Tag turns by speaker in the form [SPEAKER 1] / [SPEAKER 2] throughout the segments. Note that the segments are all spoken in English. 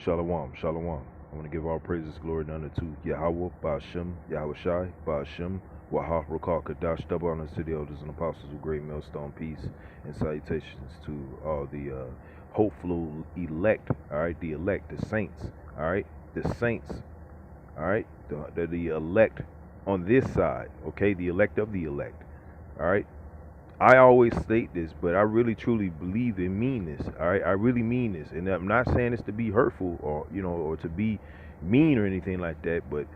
[SPEAKER 1] Shalom, shalom. I want to give all praises, glory, and honor to Yahawah, Sham, Yahawashi, Sham, Wahah, Rakal, Kadash, double honor to the elders and apostles of Great Millstone Peace, and salutations to all the hopeful elect, all right, the elect, the saints, all right, the saints, all right, the elect on this side, okay, the elect of the elect, all right. I always state this, but I really truly believe and mean this. All right, I really mean this, and I'm not saying this to be hurtful or or to be mean or anything like that. But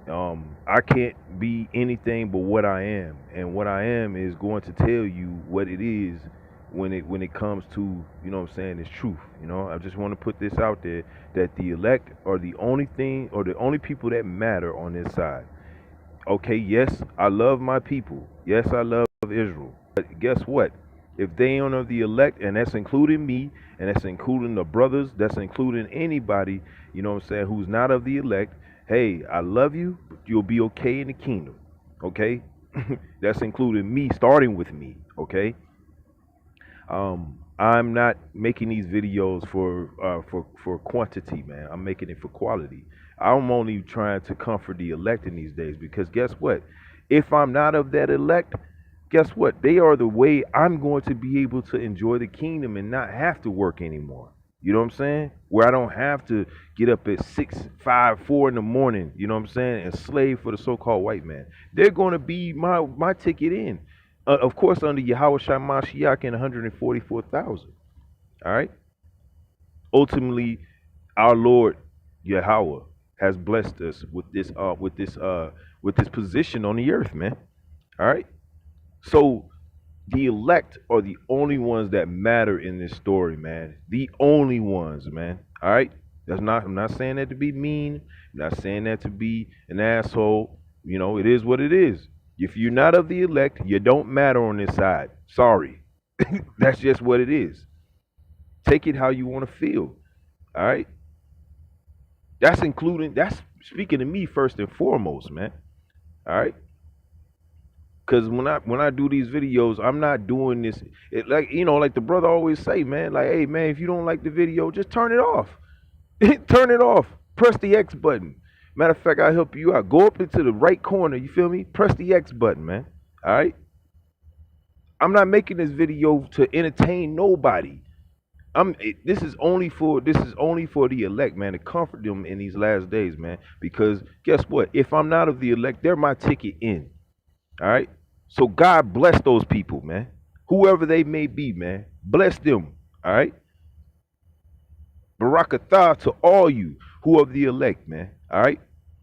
[SPEAKER 1] I can't be anything but what I am, and what I am is going to tell you what it is when it comes to what I'm saying is truth. I just want to put this out there that the elect are the only thing or the only people that matter on this side. Okay, yes, I love my people. Yes, I love Israel. But guess what? If they ain't of the elect, and that's including me, and that's including the brothers, that's including anybody, what I'm saying, who's not of the elect, hey, I love you, but you'll be okay in the kingdom. Okay? That's including me, starting with me. Okay? I'm not making these videos for quantity, man. I'm making it for quality. I'm only trying to comfort the elect in these days because guess what? If I'm not of that elect, guess what? They are the way I'm going to be able to enjoy the kingdom and not have to work anymore. You know what I'm saying? Where I don't have to get up at 6, 5, 4 in the morning, you know what I'm saying, and slave for the so-called white man. They're going to be my ticket in. Of course, under Yahawashi Mashiach and 144,000. All right. Ultimately, our Lord Yahawah has blessed us with this position on the earth, man. All right. So the elect are the only ones that matter in this story, man. The only ones, man. All right. I'm not saying that to be mean. I'm not saying that to be an asshole. It is what it is. If you're not of the elect, you don't matter on this side. Sorry. That's just what it is. Take it how you want to feel. All right. That's speaking to me first and foremost, man. All right. Cause when I do these videos, I'm not doing this like the brother always say, man. Like, hey man, if you don't like the video, just turn it off. Turn it off. Press the X button. Matter of fact, I'll help you out. Go up into the right corner. You feel me? Press the X button, man. All right. I'm not making this video to entertain nobody. This is only for the elect, man, to comfort them in these last days, man. Because guess what? If I'm not of the elect, they're my ticket in. All right. So God bless those people, man. Whoever they may be, man. Bless them. All right. Barakatah to all you who are the elect, man. All right.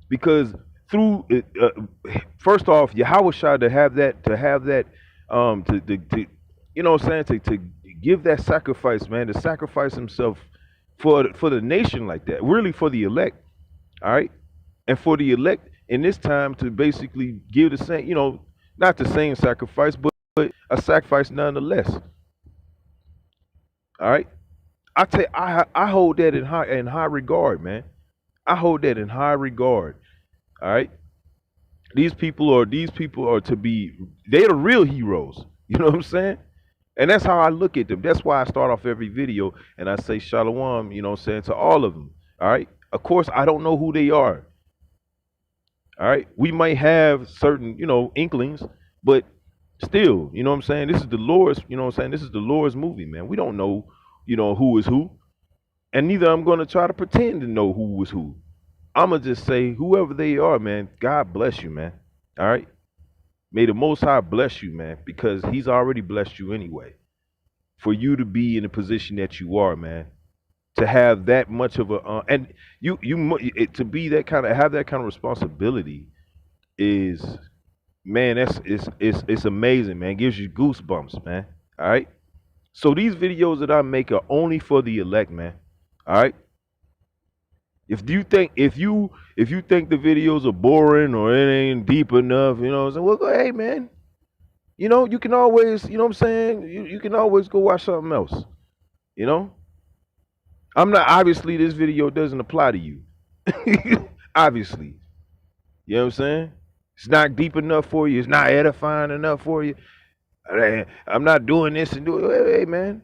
[SPEAKER 1] Because through first off, Yahawah to what I'm saying, to give that sacrifice, man, to sacrifice himself for the nation like that, really for the elect, all right, and for the elect in this time to basically give the same, not the same sacrifice, but a sacrifice nonetheless, all right. I hold that in high regard, man. I hold that in high regard, all right. These people are to be, they're the real heroes. You know what I'm saying? And that's how I look at them. That's why I start off every video and I say shalom, what I'm saying, to all of them. All right. Of course, I don't know who they are. All right. We might have certain, inklings, but still, you know what I'm saying? This is the Lord's, what I'm saying? This is the Lord's movie, man. We don't know, who is who. And neither I'm going to try to pretend to know who is who. I'm going to just say, whoever they are, man, God bless you, man. All right. May the Most High bless you, man, because He's already blessed you anyway. For you to be in the position that you are, man, to have that much of a and to be that kind of have that kind of responsibility is, man, it's amazing, man. It gives you goosebumps, man. All right. So these videos that I make are only for the elect, man. All right. If you think the videos are boring or it ain't deep enough, well, go, hey man, you can always, what I'm saying, you can always go watch something else. You know, I'm not, obviously this video doesn't apply to you. Obviously, you know what I'm saying. It's not deep enough for you. It's not edifying enough for you. I'm not doing this and doing. Hey man,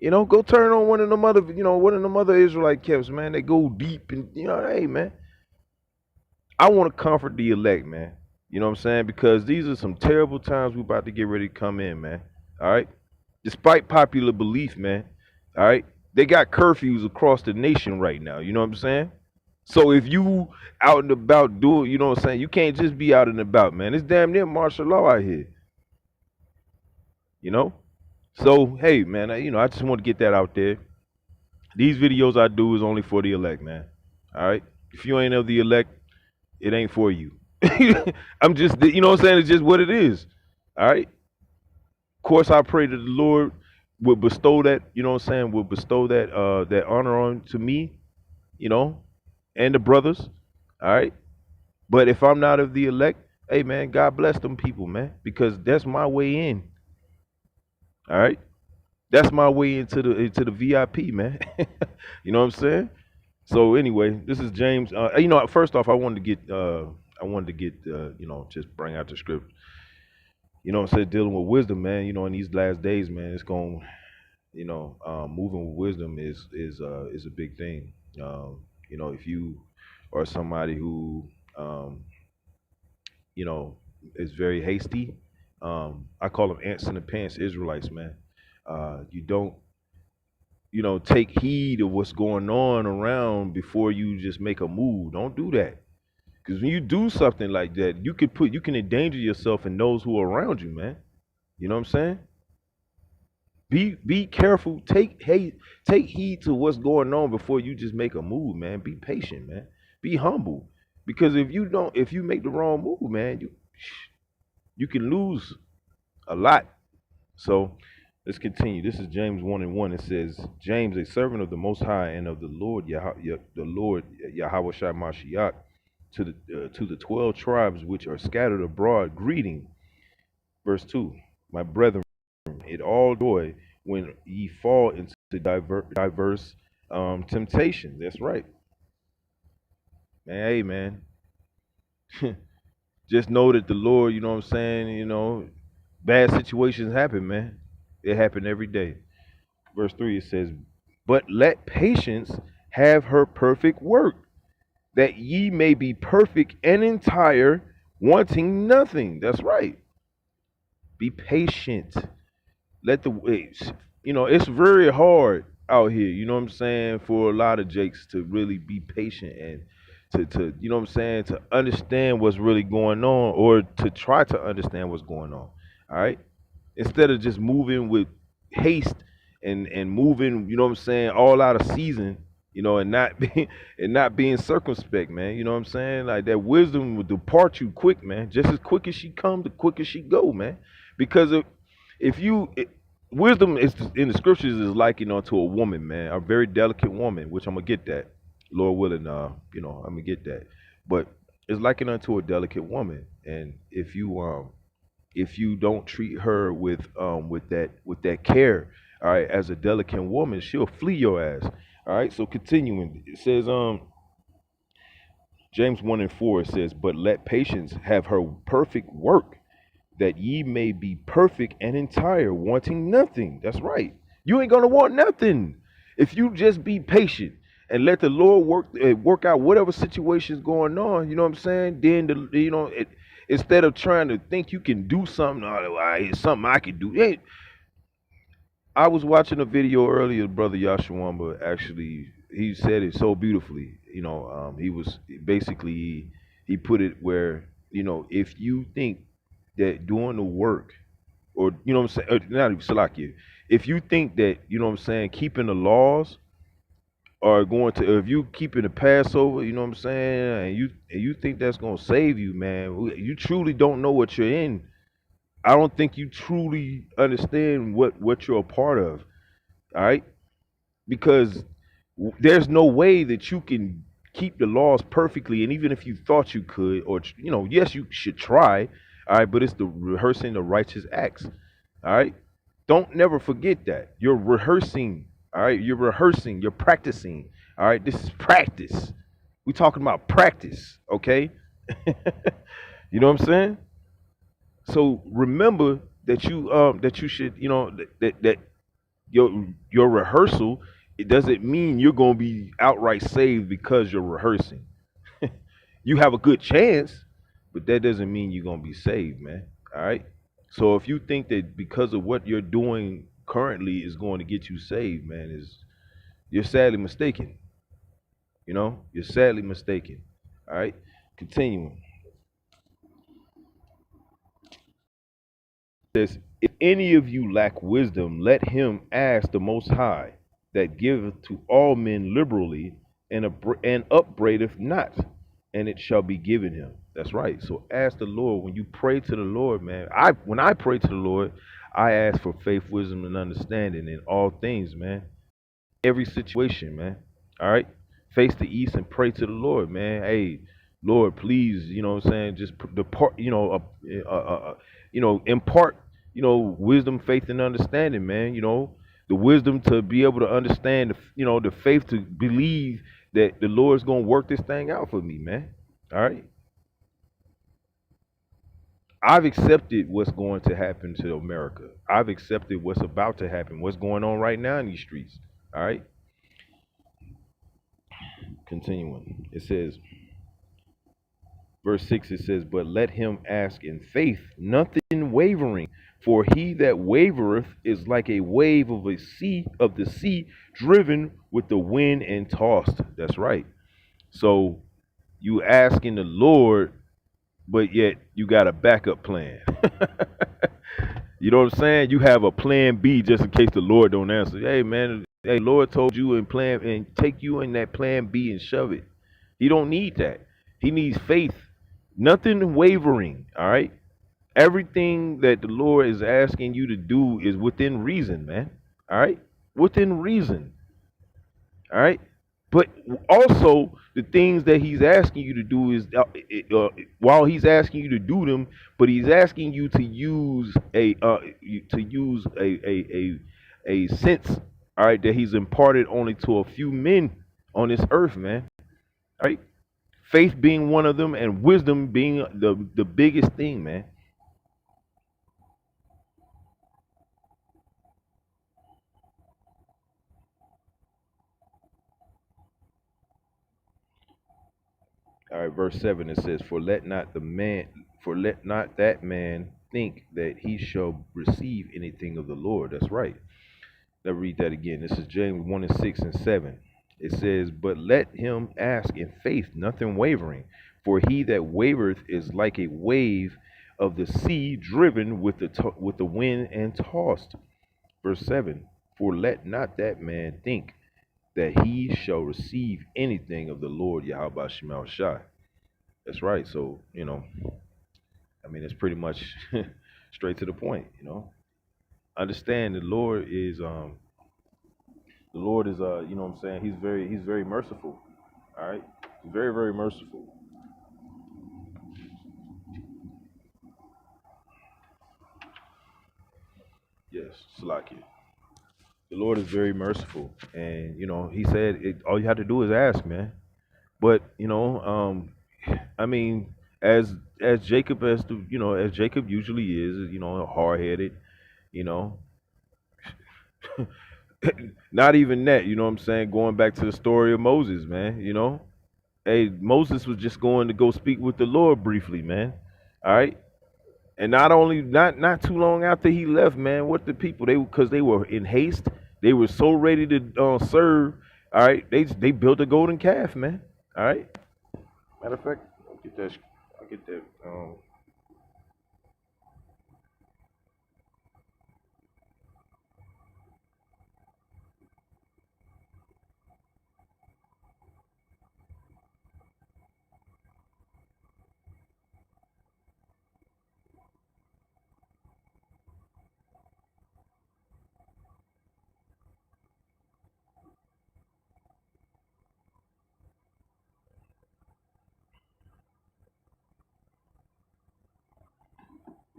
[SPEAKER 1] You know, go turn on one of them other, one of them other Israelite camps, man. They go deep and hey, man. I want to comfort the elect, man. You know what I'm saying? Because these are some terrible times we about to get ready to come in, man. All right. Despite popular belief, man. All right. They got curfews across the nation right now. You know what I'm saying? So if you out and about doing, you know what I'm saying? You can't just be out and about, man. It's damn near martial law out here. You know? So hey, man, I just want to get that out there. These videos I do is only for the elect, man. All right. If you ain't of the elect, it ain't for you. I'm just, you know what I'm saying? It's just what it is. All right. Of course, I pray that the Lord would bestow that, you know what I'm saying, would bestow that honor on to me, you know, and the brothers. All right. But if I'm not of the elect, hey man, God bless them people, man, because that's my way in. All right. That's my way into the VIP, man. You know what I'm saying? So anyway, this is James. First off, I wanted to get just bring out the script. You know what I'm saying? Dealing with wisdom, man. You know, in these last days, man, it's going. Moving with wisdom is a big thing. If you are somebody who, um, you know, is very hasty, I call them ants in the pants Israelites, man. You don't, take heed of what's going on around before you just make a move. Don't do that. Because when you do something like that, you can endanger yourself and those who are around you, man. You know what I'm saying? Be careful. Take heed to what's going on before you just make a move, man. Be patient, man. Be humble. Because if you make the wrong move, man, you can lose a lot. So let's continue. This is James 1:1. It says, James, a servant of the Most High and of the Lord, the Lord Yahawashi Mashiach, to the 12 tribes which are scattered abroad, greeting. Verse 2. My brethren, it all joy when ye fall into diverse temptations. That's right, man. Hey, man. Just know that the Lord, you know what I'm saying, bad situations happen, man. It happen every day. Verse 3, it says, but let patience have her perfect work, that ye may be perfect and entire, wanting nothing. That's right. Be patient. It's very hard out here, you know what I'm saying, for a lot of jakes to really be patient and to you know what I'm saying, to understand what's really going on, or to try to understand what's going on. All right. Instead of just moving with haste and moving, you know what I'm saying, all out of season, and not being circumspect, man. You know what I'm saying? Like that wisdom will depart you quick, man. Just as quick as she come, the quicker she go, man. Because if you it, wisdom is in the scriptures is like, to a woman, man, a very delicate woman, which I'm gonna get that, Lord willing. I'm gonna get that, but it's likened unto a delicate woman, and if you don't treat her with that care, all right, as a delicate woman, she'll flee your ass. All right. So continuing, it says James 1:4, it says, but let patience have her perfect work, that ye may be perfect and entire, wanting nothing. That's right. You ain't gonna want nothing if you just be patient and let the Lord work out whatever situation's going on. You know what I'm saying? Then instead of trying to think you can do something, it's something I can do. Hey, I was watching a video earlier, brother Yahshua, actually, he said it so beautifully. He was basically, he put it where, if you think that doing the work, or you know what I'm saying, not even Salakia, if you think that, you know what I'm saying, keeping the laws are going to, if you keeping the Passover, you know what I'm saying, and you think that's gonna save you, man, you truly don't know what you're in. I don't think you truly understand what you're a part of. All right, because there's no way that you can keep the laws perfectly, and even if you thought you could, or yes, you should try. All right, but it's the rehearsing the righteous acts. All right, don't never forget that you're rehearsing. All right, you're rehearsing, you're practicing. All right, this is practice. We're talking about practice, okay? You know what I'm saying? So remember that you should, that Your rehearsal, it doesn't mean you're gonna be outright saved because you're rehearsing. You have a good chance, but that doesn't mean you're gonna be saved, man. All right. So if you think that because of what you're doing currently is going to get you saved, man, is you're sadly mistaken. You're sadly mistaken. All right. Continuing. Says, if any of you lack wisdom, let him ask the Most High, that giveth to all men liberally, and upbraideth not, and it shall be given him. That's right. So ask the Lord when you pray to the Lord, man. When I pray to the Lord, I ask for faith, wisdom, and understanding in all things, man. Every situation, man. All right. Face the east and pray to the Lord, man. Hey, Lord, please, what I'm saying, just depart, impart, wisdom, faith, and understanding, man. The wisdom to be able to understand, the faith to believe that the Lord's gonna work this thing out for me, man. All right. I've accepted what's going to happen to America. I've accepted what's about to happen, what's going on right now in these streets. All right. Continuing. It says, verse 6, it says, but let him ask in faith, nothing wavering. For he that wavereth is like a wave of the sea, driven with the wind and tossed. That's right. So you asking the Lord, but yet you got a backup plan. You know what I'm saying? You have a plan B just in case the Lord don't answer. Hey man, hey, Lord told you and plan and take you in that plan B and shove it. He don't need that. He needs faith. Nothing wavering. All right. Everything that the Lord is asking you to do is within reason, man. All right. Within reason. All right. But also, the things that he's asking you to do is, while he's asking you to do them, but he's asking you to use a sense, all right, that he's imparted only to a few men on this earth, man. All right, faith being one of them, and wisdom being the biggest thing, man. All right, verse 7, it says, for let not that man think that he shall receive anything of the Lord. That's right. Let's read that again. This is James 1 and 6 and 7. It says, but let him ask in faith, nothing wavering. For he that wavereth is like a wave of the sea, driven with with the wind and tossed. Verse 7, for let not that man think that he shall receive anything of the Lord Yahawashi. That's right. So, I mean, it's pretty much straight to the point. Understand the Lord is what I'm saying, he's very merciful. All right? Very, very merciful. Yes, Salakia. The Lord is very merciful. And, he said all you have to do is ask, man. But, I mean, as Jacob as Jacob usually is, hard headed, you know, not even that, you know what I'm saying? Going back to the story of Moses, man. Hey, Moses was just going to go speak with the Lord briefly, man. All right. And not only not too long after he left, man, what the people they because they were in haste, they were so ready to serve. All right, they built a golden calf, man. All right. Matter of fact, I'll get that. I'll get that.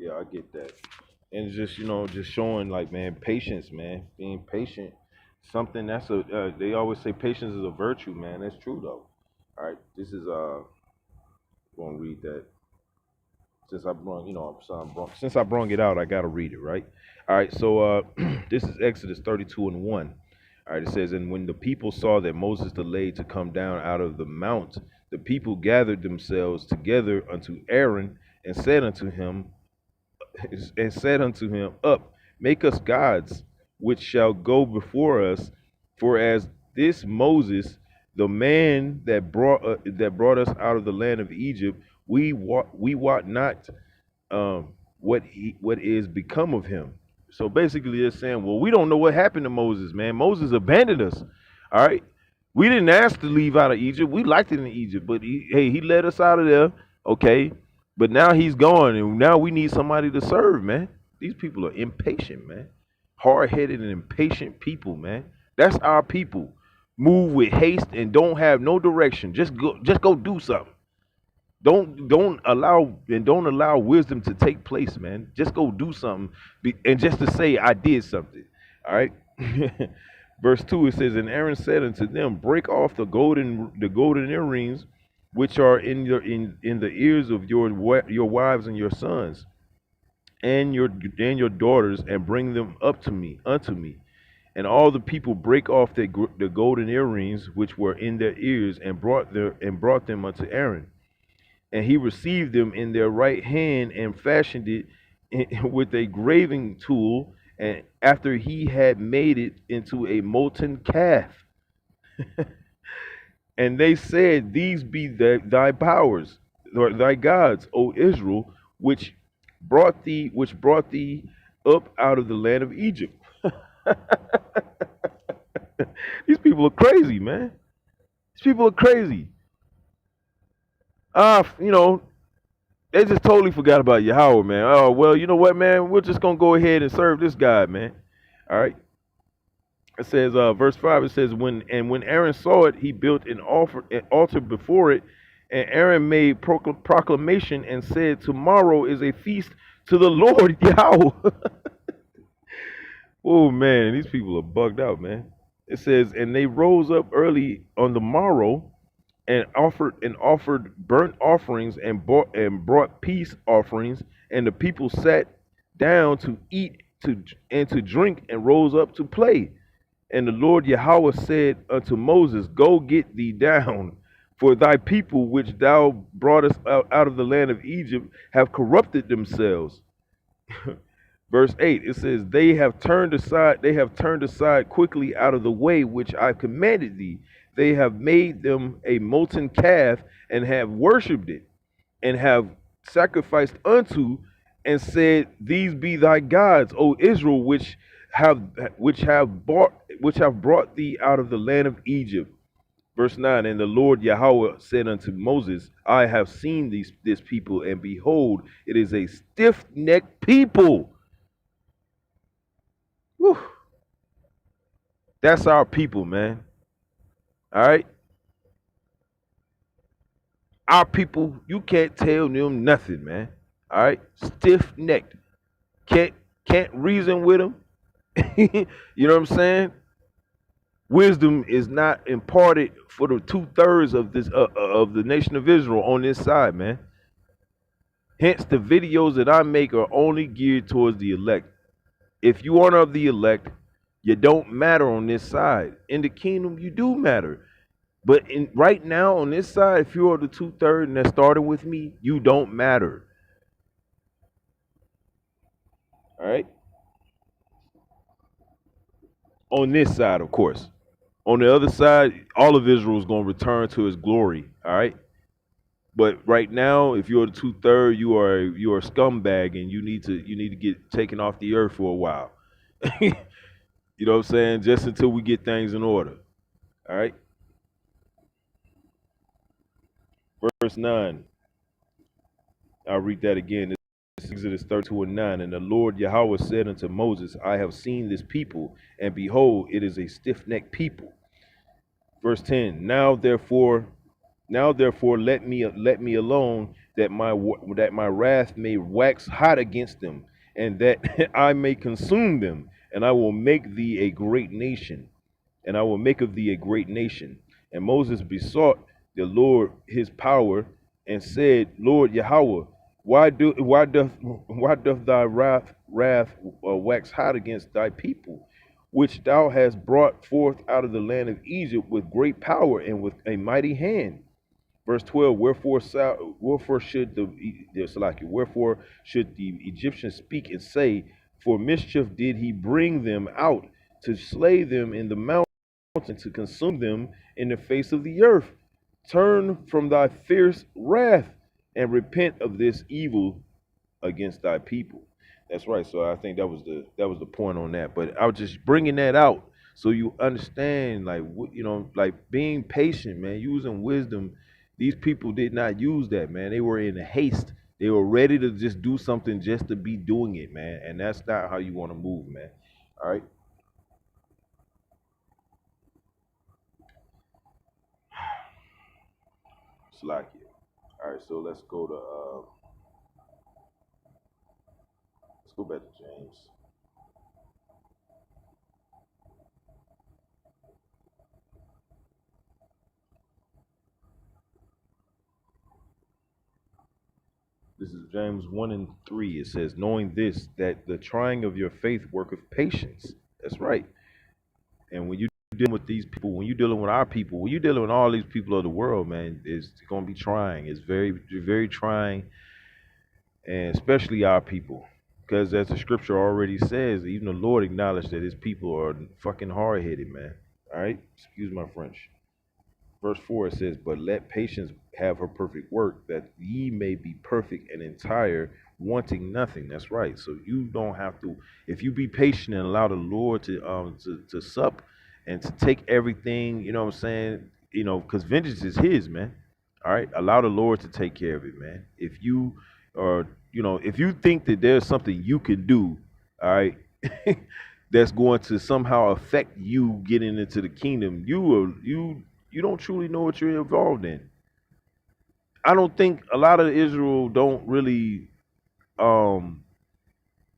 [SPEAKER 1] Yeah, I get that. And it's just just showing like, man, patience, man, being patient. Something that's a they always say patience is a virtue, man. That's true though. All right, this is gonna read that. Since I brung, since I brung it out, I gotta read it, right? All right. So this is Exodus 32:1. All right. It says, and when the people saw that Moses delayed to come down out of the mount, the people gathered themselves together unto Aaron and said unto him, Up, make us gods, which shall go before us. For as this Moses, the man that brought us out of the land of Egypt, we wot not what is become of him. So basically, they're saying, well, we don't know what happened to Moses, man. Moses abandoned us. All right, we didn't ask to leave out of Egypt. We liked it in Egypt, but he led us out of there. Okay, but now he's gone, and now we need somebody to serve, man. These people are impatient, man. Hard-headed and impatient people, man. That's our people. Move with haste and don't have no direction. Just go do something. Don't allow wisdom to take place, man. Just go do something, and just to say I did something. All right. Verse 2, it says, and Aaron said unto them, break off the golden earrings which are in the ears of your wives and your sons and your daughters, and bring them up to me unto me. And all the people break off the golden earrings which were in their ears, and brought them unto Aaron. And he received them in their right hand and fashioned it with a graving tool, and after he had made it into a molten calf. And they said, these be thy powers, or thy gods, O Israel, which brought thee up out of the land of Egypt. These people are crazy, man. These people are crazy. You know, they just totally forgot about Yahawah, man. Oh, well, you know what, man? We're just gonna go ahead and serve this guy, man. All right. It says, verse 5, it says, when Aaron saw it, he built an altar before it, and Aaron made proclamation and said, tomorrow is a feast to the Lord Yahweh. Oh man, these people are bugged out, man. It says, and they rose up early on the morrow and offered burnt offerings and brought peace offerings, and the people sat down to eat and to drink and rose up to play. And the Lord Yahweh said unto Moses, go get thee down, for thy people which thou broughtest out of the land of Egypt have corrupted themselves. Verse 8, it says, they have turned aside quickly out of the way which I commanded thee. They have made them a molten calf, and have worshipped it, and have sacrificed unto, and said, these be thy gods, O Israel, which have brought thee out of the land of Egypt. Verse 9, and the Lord Yahweh said unto Moses, I have seen this people, and behold, it is a stiff-necked people. Whew. That's our people, man. All right? Our people, you can't tell them nothing, man. All right? Stiff-necked. Can't reason with them. You know what I'm saying? Wisdom is not imparted for the 2/3 of this of the nation of Israel on this side, man. Hence, the videos that I make are only geared towards the elect. If you aren't of the elect, you don't matter on this side. In the kingdom, you do matter. But right now on this side, if you're the 2/3 and that started with me, you don't matter. All right. On this side, of course. On the other side, all of Israel is going to return to its glory. All right. But right now, if you're the 2/3, you're a scumbag, and you need to get taken off the earth for a while. You know what I'm saying? Just until we get things in order. All right. Verse 9. I'll read that again. This is Exodus 32:9. And the Lord Yahweh said unto Moses, I have seen this people, and behold, it is a stiff-necked people. Verse 10. Now therefore let me alone, that my wrath may wax hot against them, and that I may consume them, and I will make thee a great nation, and I will make of thee a great nation. And Moses besought the Lord his power, and said, Lord Yahweh, why doth thy wrath wax hot against thy people, which thou hast brought forth out of the land of Egypt with great power and with a mighty hand? Verse 12, wherefore should the Egyptians speak and say, for mischief did he bring them out, to slay them in the mountain, to consume them in the face of the earth? Turn from thy fierce wrath and repent of this evil against thy people. That's right. So I think that was the point on that. But I was just bringing that out so you understand, like like being patient, man, using wisdom. These people did not use that, man. They were in haste. They were ready to just do something just to be doing it, man. And that's not how you want to move, man. All right, slack it. All right, so let's go back to James. This is James 1 and 3. It says, knowing this, that the trying of your faith worketh patience. That's right. And when you dealing with these people, when you're dealing with our people, when you're dealing with all these people of the world, man, it's going to be trying. It's very, very trying, and especially our people. Because as the scripture already says, even the Lord acknowledged that his people are fucking hard headed, man. All right? Excuse my French. Verse 4, it says, but let patience have her perfect work, that ye may be perfect and entire, wanting nothing. That's right. So you don't have to, if you be patient and allow the Lord to sup and to take everything, you know what I'm saying? Because vengeance is his, man. All right. Allow the Lord to take care of it, man. If you are, if you think that there's something you can do, all right, that's going to somehow affect you getting into the kingdom, you don't truly know what you're involved in. I don't think a lot of Israel don't really, um,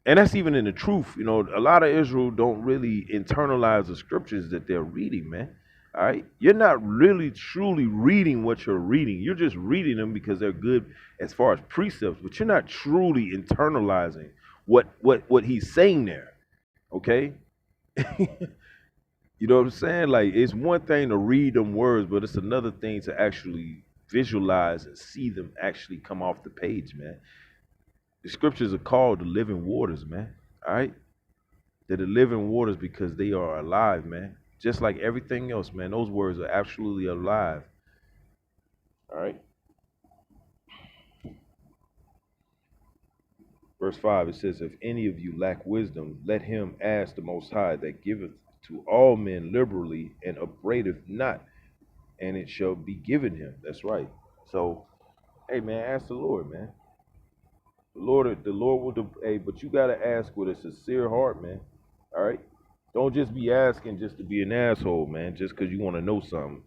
[SPEAKER 1] and that's even in the truth. A lot of Israel don't really internalize the scriptures that they're reading, man. All right, you're not really truly reading what you're reading. You're just reading them because they're good as far as precepts, but you're not truly internalizing what he's saying there. Okay, you know what I'm saying? Like, it's one thing to read them words, but it's another thing to actually visualize and see them actually come off the page, man. The scriptures are called the living waters, man. All right? They're the living waters because they are alive, man. Just like everything else, man. Those words are absolutely alive. All right? Verse 5, it says, if any of you lack wisdom, let him ask the Most High, that giveth to all men liberally and upbraideth not, and it shall be given him. That's right. So, hey, man, ask the Lord, man. The Lord will. Hey, but you gotta ask with a sincere heart, man. All right. Don't just be asking just to be an asshole, man. Just because you want to know something.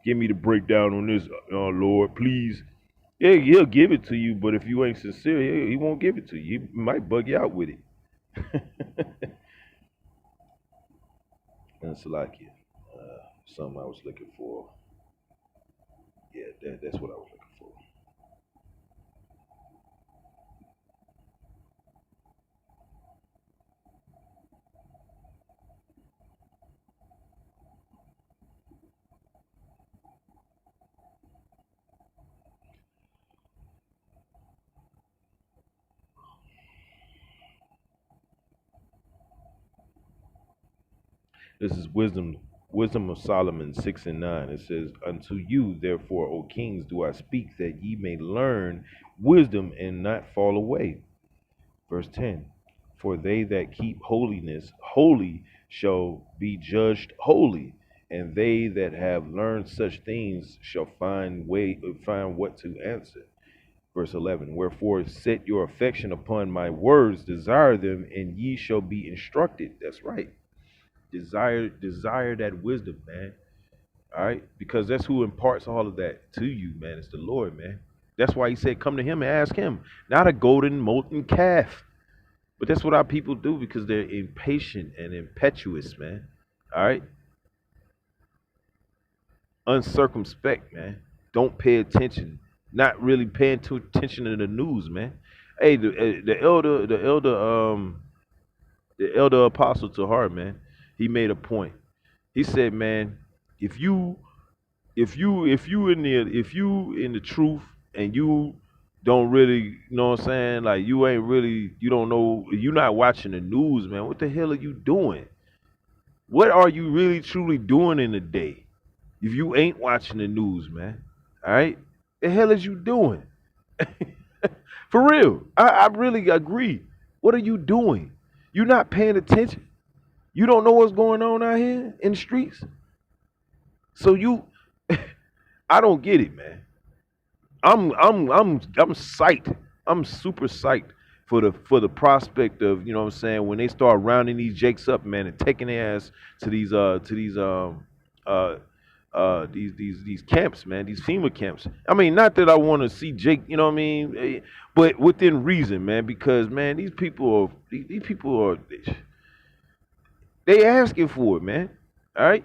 [SPEAKER 1] Give me the breakdown on this, Lord, please. Yeah, he'll give it to you, but if you ain't sincere, he won't give it to you. He might bug you out with it. And Salakia, something I was looking for. Yeah, that's what I was looking for. This is wisdom of Solomon 6 and 9. It says, unto you, therefore, O kings, do I speak, that ye may learn wisdom and not fall away. Verse 10, for they that keep holiness holy shall be judged holy, and they that have learned such things shall find what to answer. Verse 11, wherefore set your affection upon my words, desire them, and ye shall be instructed. That's right. Desire that wisdom, man. All right, because that's who imparts all of that to you, man. It's the Lord, man. That's why he said, come to him and ask him, not a golden molten calf. But that's what our people do because they're impatient and impetuous, man. All right, uncircumspect, man. Don't pay attention. not really paying too attention to the news, man. Hey, the elder apostle to heart, man. He made a point. He said, man, if you if you in the truth and you don't really, you know what I'm saying, like you ain't really, you don't know, you're not watching the news, man. What the hell are you doing? What are you really truly doing in the day if you ain't watching the news, man? All right, the hell is you doing? For real, I really agree. What are you doing? You're not paying attention. You don't know what's going on out here in the streets. So you, I don't get it, man. I'm psyched. I'm super psyched for the prospect of, you know what I'm saying, when they start rounding these jakes up, man, and taking their ass to these camps, man, these FEMA camps. I mean, not that I want to see Jake, you know what I mean, but within reason, man, because man, these people are they asking for it, man. All right.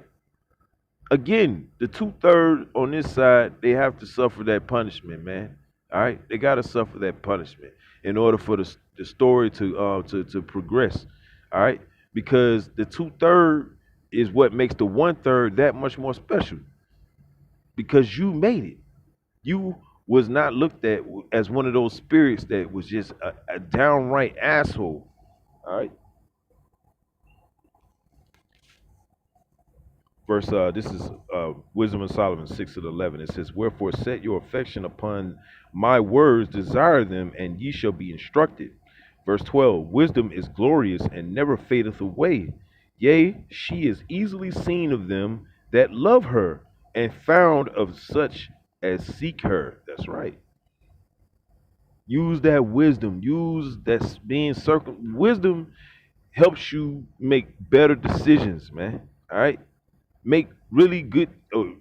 [SPEAKER 1] Again, the 2/3 on this side, they have to suffer that punishment, man. All right, they got to suffer that punishment in order for the story to progress. All right, because the 2/3 is what makes the 1/3 that much more special. Because you made it. You was not looked at as one of those spirits that was just a downright asshole. All right. Verse this is Wisdom of Solomon 6:11. It says, "Wherefore set your affection upon my words, desire them, and ye shall be instructed." Verse 12, "Wisdom is glorious and never fadeth away. Yea, she is easily seen of them that love her, and found of such as seek her." That's right. Use that wisdom. Use that being circle. Wisdom helps you make better decisions, man. All right, make really good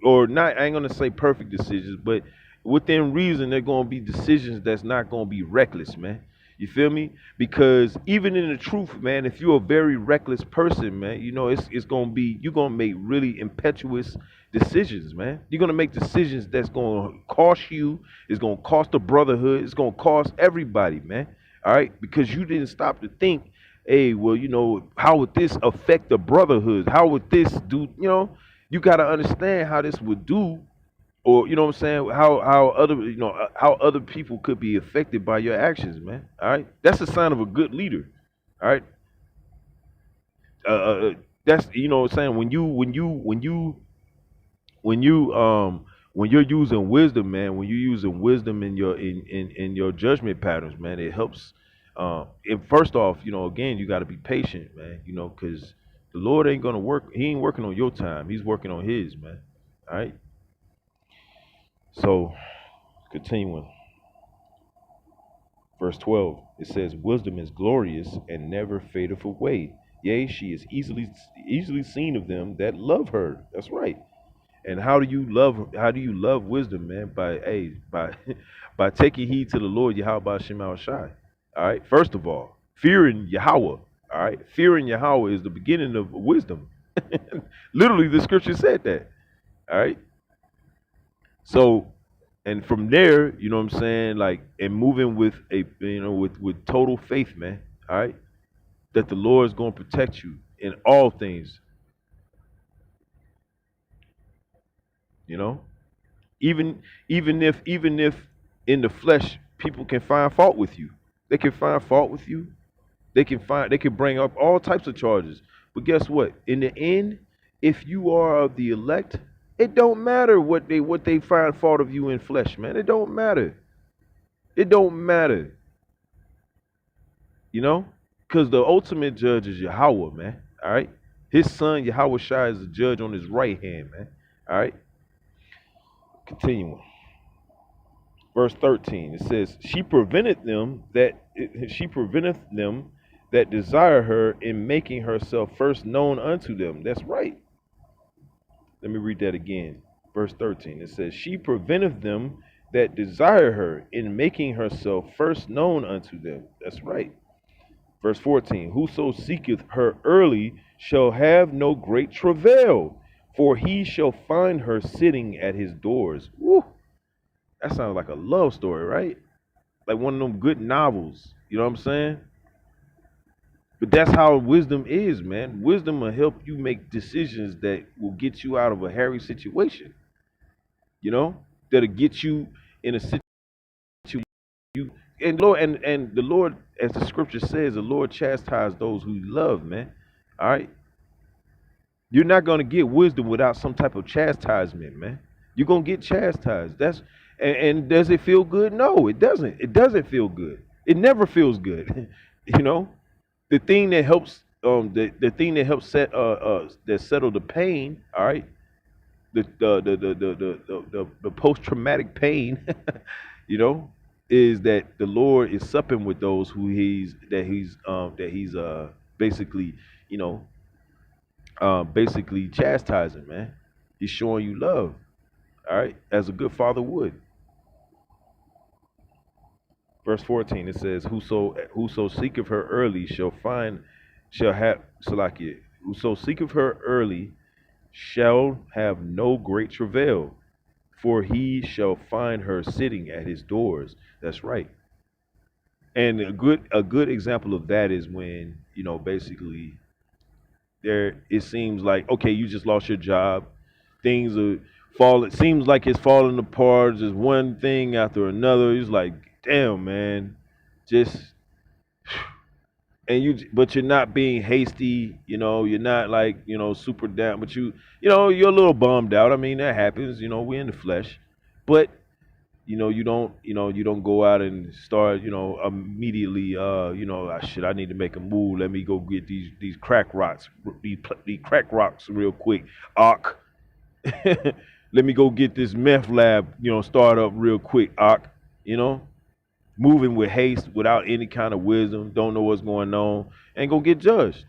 [SPEAKER 1] or not, I ain't gonna say perfect decisions, but within reason they're gonna be decisions that's not gonna be reckless, man. You feel me? Because even in the truth, man, if you're a very reckless person, man, you know it's gonna be, you're gonna make really impetuous decisions, man. You're gonna make decisions that's gonna cost you, it's gonna cost the brotherhood, it's gonna cost everybody, man. All right, because you didn't stop to think, hey, well, you know, how would this affect the brotherhood? How would this do, you know, you got to understand how this would do, or, you know what I'm saying, how other, you know, how other people could be affected by your actions, man. All right. That's a sign of a good leader. All right. That's, you know what I'm saying, when you're using wisdom, man, when you're using wisdom in your in your judgment patterns, man, it helps. And first off, you know, again, you got to be patient, man. You know, because the Lord ain't gonna work. He ain't working on your time. He's working on His, man. All right. So, continuing, verse 12, it says, "Wisdom is glorious and never fadeth away. Yea, she is easily seen of them that love her." That's right. And how do you love wisdom, man? By by taking heed to the Lord Yahawah Sham. All right. First of all, fearing Yahawah. All right. Fearing Yahawah is the beginning of wisdom. Literally, the scripture said that. All right. So, and from there, you know what I'm saying, like, and moving with a, you know, with total faith, man. All right. That the Lord is going to protect you in all things. You know, even if in the flesh people can find fault with you, they can find fault with you. They can bring up all types of charges. But guess what? In the end, if you are of the elect, it don't matter what they find fault of you in flesh, man. It don't matter. It don't matter. You know, because the ultimate judge is Yahawah, man. All right, His son Yahawashi is the judge on His right hand, man. All right. Continuing. Verse 13, it says, she preventeth them that desire her in making herself first known unto them. That's right. Let me read that again. Verse 13, it says, "She preventeth them that desire her in making herself first known unto them." That's right. Verse 14, "Whoso seeketh her early shall have no great travail, for he shall find her sitting at his doors." Woo. That sounds like a love story, right? Like one of them good novels. You know what I'm saying? But that's how wisdom is, man. Wisdom will help you make decisions that will get you out of a hairy situation. You know, that'll get you in a situation you and Lord and the Lord, as the scripture says, the Lord chastises those who he loves, man. All right, you're not gonna get wisdom without some type of chastisement, man. You're gonna get chastised. And does it feel good? No, it doesn't. It doesn't feel good. It never feels good. you know, the thing that helps the thing that helps that settle the pain, all right, the post traumatic pain, you know, is that the Lord is supping with those who he's basically, you know, basically chastising, man. He's showing you love, all right, as a good father would. Verse 14, it says, Whoso seeketh her early shall have Salakia. Whoso seeketh her early shall have no great travail, for he shall find her sitting at his doors. That's right. And a good example of that is when, you know, basically there it seems like, okay, you just lost your job, things are falling, it seems like it's falling apart, just one thing after another. It's like, damn, man, just but you're not being hasty, you know, you're not like, you know, super down, but you're a little bummed out. I mean, that happens, you know, we're in the flesh. But you don't go out and start, immediately, shit, I need to make a move. Let me go get these crack rocks, these crack rocks real quick. Ark. Let me go get this meth lab, start up real quick. Ark. You know, moving with haste without any kind of wisdom, don't know what's going on, and go get judged.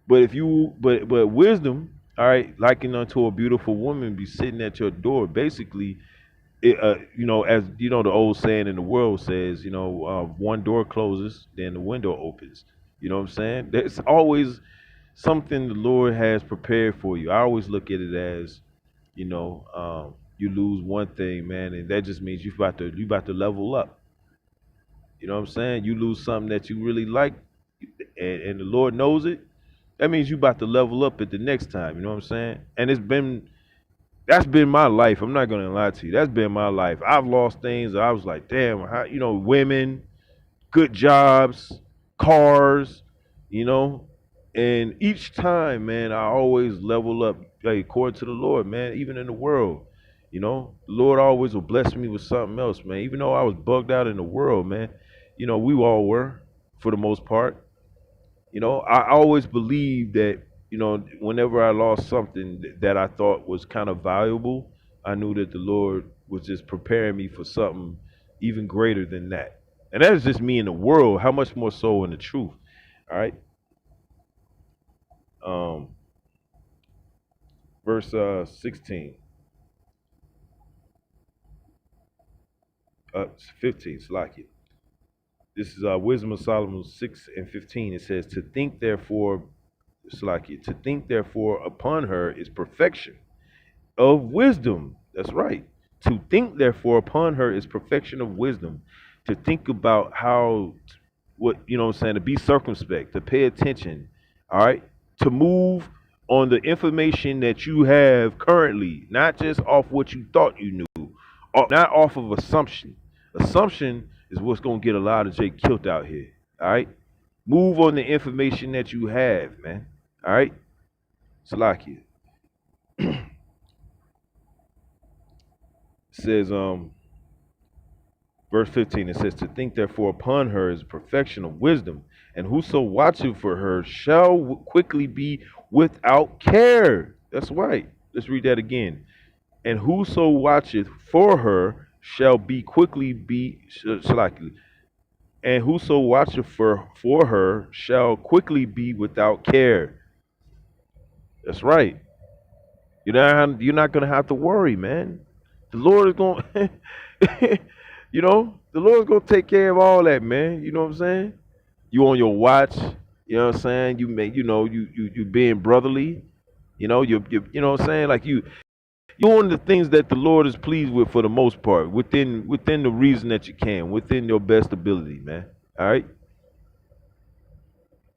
[SPEAKER 1] But wisdom, all right, likened unto a beautiful woman, be sitting at your door, basically. As you know, the old saying in the world says, one door closes, then the window opens. You know what I'm saying? There's always something the Lord has prepared for you. I always look at it as, you lose one thing, man, and that just means you about to level up. You know what I'm saying? You lose something that you really like, and the Lord knows it. That means you about to level up at the next time. You know what I'm saying? And that's been my life. I'm not gonna lie to you. That's been my life. I've lost things that I was like, damn, how, women, good jobs, cars, you know. And each time, man, I always level up, like, according to the Lord, man. Even in the world, the Lord always will bless me with something else, man. Even though I was bugged out in the world, man, we all were, for the most part. I always believed that, whenever I lost something that I thought was kind of valuable, I knew that the Lord was just preparing me for something even greater than that. And that is just me in the world. How much more so in the truth? All right. Um, verse 16, 15. Slack. This is Wisdom of Solomon 6:15. It says, to think therefore upon her is perfection of wisdom. That's right. To think therefore upon her is perfection of wisdom. To think about what I'm saying, to be circumspect, to pay attention, all right? To move on the information that you have currently, not just off what you thought you knew, not off of assumption. Assumption is what's gonna get a lot of Jake killed out here. All right. Move on the information that you have, man. All right. Salakia. Says verse 15, it says, to think therefore upon her is perfection of wisdom, and whoso watcheth for her shall quickly be without care. That's right. Let's read that again. And whoso watcheth for her shall be quickly be Salakia. And whoso watcheth for her shall quickly be without care. That's right. You're not gonna have to worry, man. The Lord is gonna the Lord's gonna take care of all that, man. You know what I'm saying? You on your watch, you know what I'm saying? You make you being brotherly, you know what I'm saying? Like You're one of the things that the Lord is pleased with for the most part, within the reason that you can, within your best ability, man. All right.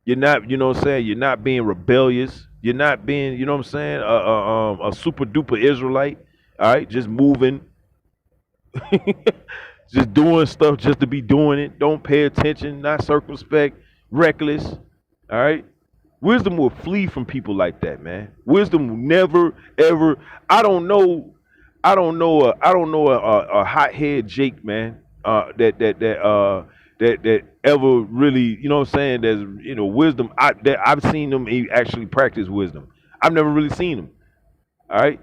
[SPEAKER 1] You're not, you know what I'm saying? You're not being rebellious. You're not being, you know what I'm saying, a super duper Israelite. All right, just moving, just doing stuff just to be doing it. Don't pay attention, not circumspect, reckless. All right. Wisdom will flee from people like that, man. Wisdom will never, ever. I don't know. I don't know a hothead Jake, man. That ever really, you know what I'm saying? There's, wisdom. I've seen them actually practice wisdom. I've never really seen them. All right.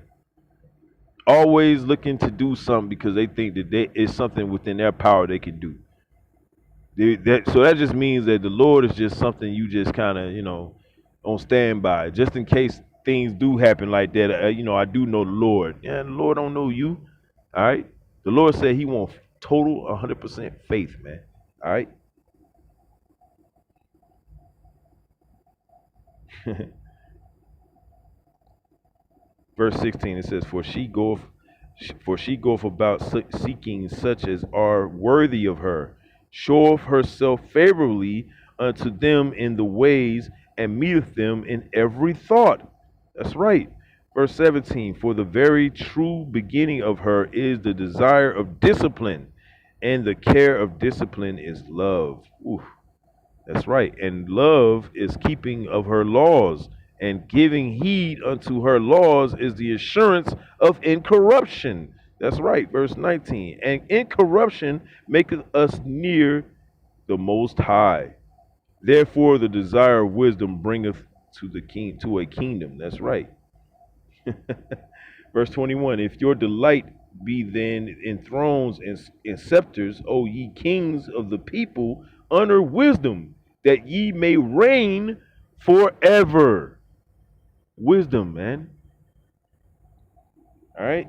[SPEAKER 1] Always looking to do something because they think that it's something within their power they can do. So that just means that the Lord is just something you just kind of, on standby, just in case things do happen like that. I do know the Lord. Yeah, the Lord don't know you. All right. The Lord said He wants total 100% faith, man. All right. Verse 16, it says, For she goeth about seeking such as are worthy of her, showeth herself favorably unto them in the ways, and meeteth them in every thought. That's right. Verse 17, For the very true beginning of her is the desire of discipline, and the care of discipline is love. Oof. That's right. And love is keeping of her laws, and giving heed unto her laws is the assurance of incorruption. That's right. Verse 19. And incorruption maketh us near the Most High. Therefore, the desire of wisdom bringeth to a kingdom. That's right. Verse 21, If your delight be then in thrones and scepters, O ye kings of the people, honor wisdom, that ye may reign forever. Wisdom, man. All right.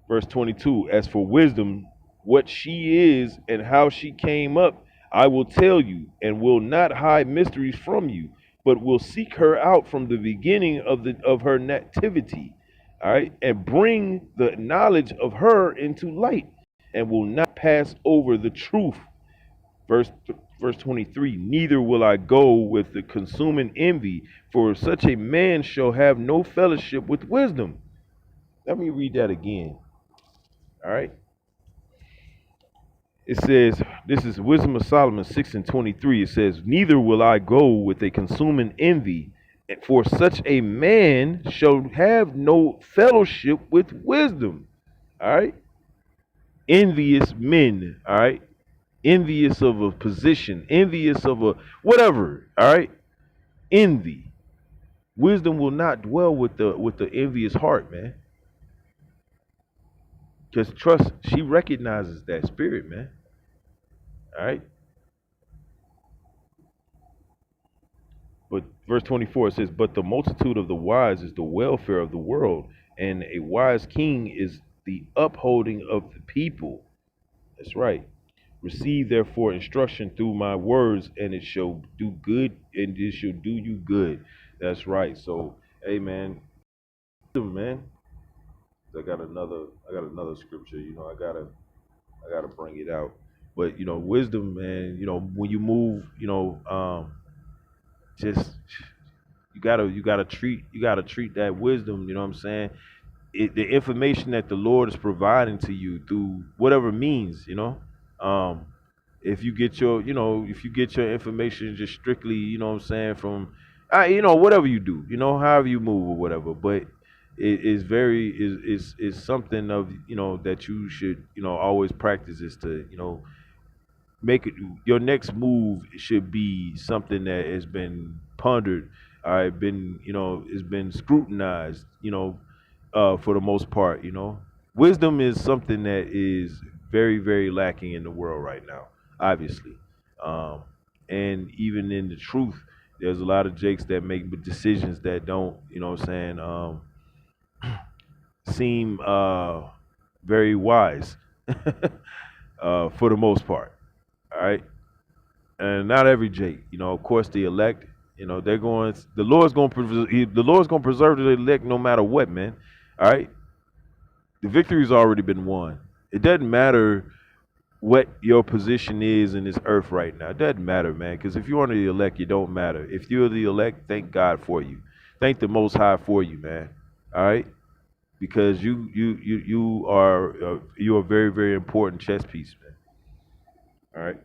[SPEAKER 1] Verse 22, As for wisdom, what she is and how she came up, I will tell you, and will not hide mysteries from you, but will seek her out from the beginning of her nativity, all right, and bring the knowledge of her into light, and will not pass over the truth. Verse verse 23, Neither will I go with the consuming envy, for such a man shall have no fellowship with wisdom. Let me read that again. All right. It says, this is Wisdom of Solomon 6 and 23. It says, Neither will I go with a consuming envy, for such a man shall have no fellowship with wisdom. All right. Envious men. All right. Envious of a position, envious of a whatever. All right. Envy. Wisdom will not dwell with the envious heart, man. Because trust, she recognizes that spirit, man. All right. But verse 24 it says, But the multitude of the wise is the welfare of the world, and a wise king is the upholding of the people. That's right. Receive therefore instruction through my words, and it shall do good, and it shall do you good. That's right. So, hey man, man, I got another scripture. I gotta bring it out. But wisdom, man. When you move, just you gotta treat that wisdom. You know what I'm saying? The information that the Lord is providing to you through whatever means. Um, if you get your information just strictly, what I'm saying, from, whatever you do, however you move or whatever, but it is very is something of that you should always practice, is to make it your next move should be something that has been pondered, all right, been has been scrutinized, for the most part. Wisdom is something that is very, very lacking in the world right now, obviously. um, and even in the truth, there's a lot of jakes that make decisions that don't, what I'm saying, seem very wise, for the most part. All right. and not every Jake. Of course, the elect. They're going. The Lord's going to the Lord's going to preserve the elect no matter what, man. All right, the victory's already been won. It doesn't matter what your position is in this earth right now. It doesn't matter, man. Because if you're under the elect, you don't matter. If you're the elect, thank God for you. Thank the Most High for you, man. All right, because you are a very very important chess piece, man. All right.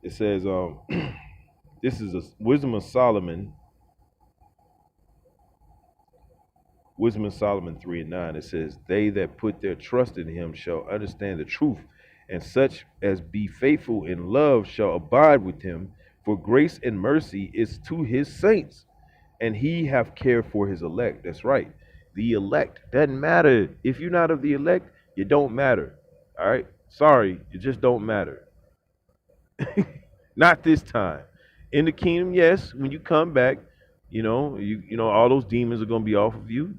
[SPEAKER 1] It says this is a Wisdom of Solomon 3:9. It says, "They that put their trust in him shall understand the truth, and such as be faithful in love shall abide with him. For grace and mercy is to his saints, and he have care for his elect." That's right. The elect doesn't matter. If you're not of the elect, you don't matter. All right. Sorry, you just don't matter. Not this time. In the kingdom, yes, when you come back, all those demons are gonna be off of you.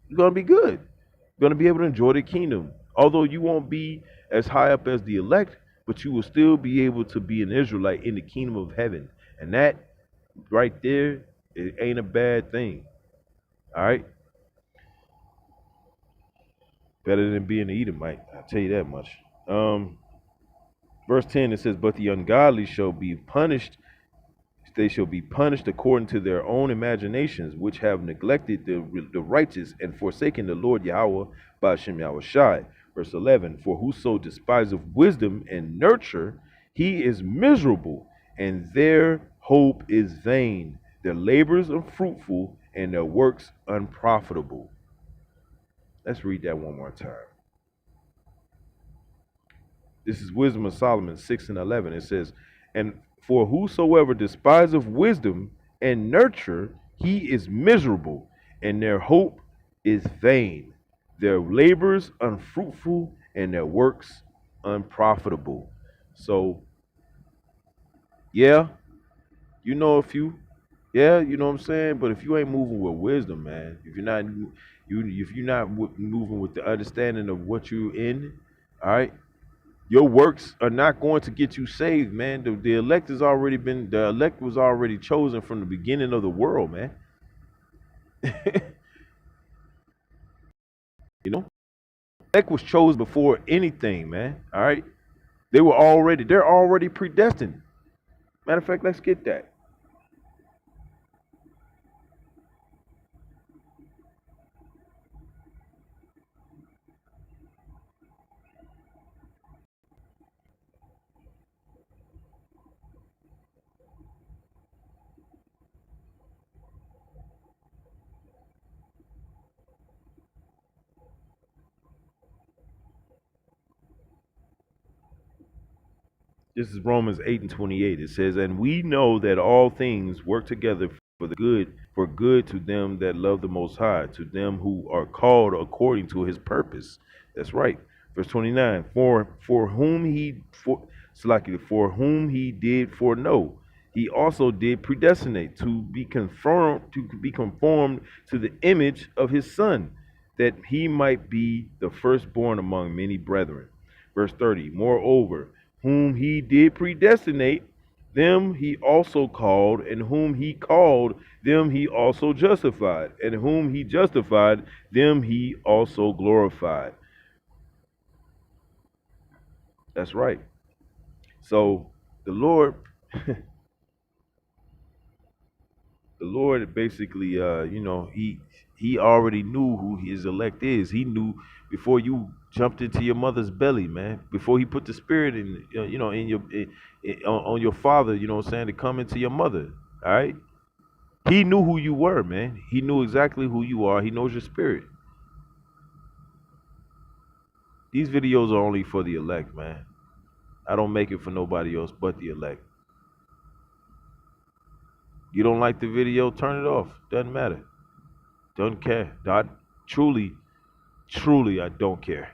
[SPEAKER 1] You're gonna be good. You're gonna be able to enjoy the kingdom. Although you won't be as high up as the elect, but you will still be able to be an Israelite in the kingdom of heaven. And that right there, it ain't a bad thing. All right? Better than being an Edomite. I'll tell you that much. Verse 10, it says, "But the ungodly shall be punished. They shall be punished according to their own imaginations, which have neglected the righteous and forsaken the Lord Yahawah by Shem Yahawashi." Verse 11, "For whoso despiseth wisdom and nurture, he is miserable, and their hope is vain. Their labors are fruitful, and their works unprofitable." Let's read that one more time. This is Wisdom of Solomon 6:11. It says, "And for whosoever despiseth wisdom and nurture, he is miserable, and their hope is vain. Their labors unfruitful, and their works unprofitable." So, yeah, a few. Yeah, you know what I'm saying? But if you ain't moving with wisdom, man, if you're not moving with the understanding of what you're in, all right, your works are not going to get you saved, man. The elect was already chosen from the beginning of the world, man. you know, elect was chosen before anything, man. All right, they're already predestined. Matter of fact, let's get that. This is Romans 8:28. It says, "And we know that all things work together for good to them that love the Most High, to them who are called according to His purpose." That's right. Verse 29. For whom he did foreknow, He also did predestinate to be conformed to the image of His Son, that He might be the firstborn among many brethren. Verse 30. Moreover, whom He did predestinate, them He also called, and whom He called, them He also justified, and whom He justified, them He also glorified. That's right. So the Lord, the Lord basically, He already knew who His elect is. He knew before you jumped into your mother's belly, man. Before He put the Spirit in, in on your father, what I'm saying, to come into your mother. All right. He knew who you were, man. He knew exactly who you are. He knows your spirit. These videos are only for the elect, man. I don't make it for nobody else but the elect. You don't like the video, turn it off. Doesn't matter. Don't care. Truly, I don't care.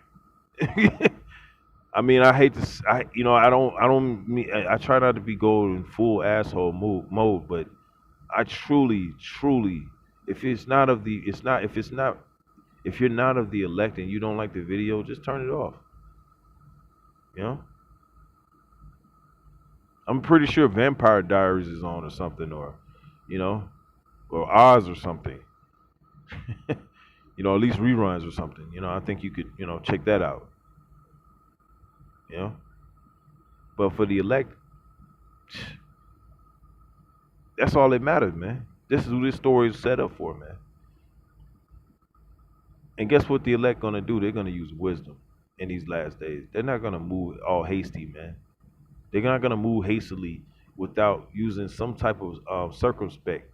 [SPEAKER 1] I mean, I hate to, I try not to be going full asshole mode, but I truly, if it's not of the, it's not, if it's not, if you're not of the elect and you don't like the video, just turn it off. You know, I'm pretty sure Vampire Diaries is on or something, or you know, or Oz or something. At least reruns or something. I think you could, check that out. You know, but for the elect, that's all that matters, man. This is who this story is set up for, man. And guess what the elect gonna do? They're gonna use wisdom in these last days. They're not gonna move all hasty, man. They're not gonna move hastily without using some type of circumspect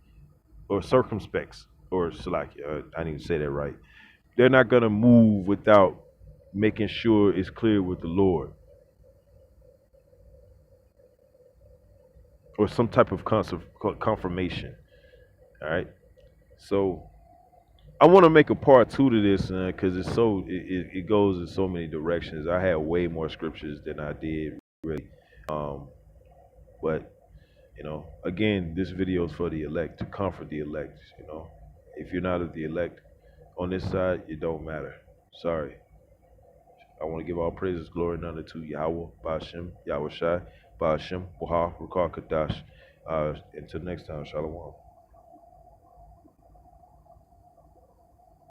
[SPEAKER 1] or circumspects or select. I didn't even say that right. They're not gonna move without making sure it's clear with the Lord or some type of confirmation. All right. So I want to make a part two to this because it goes in so many directions. I had way more scriptures than I did really, um, but again, this video is for the elect to comfort the elect. If you're not of the elect on this side, it don't matter. Sorry. I want to give all praises, glory, and honor to Yahawah, Ba'ashem, Yahawashi, Ba'ashem, Waha, Rakar Kadash. Until next time, Shalom.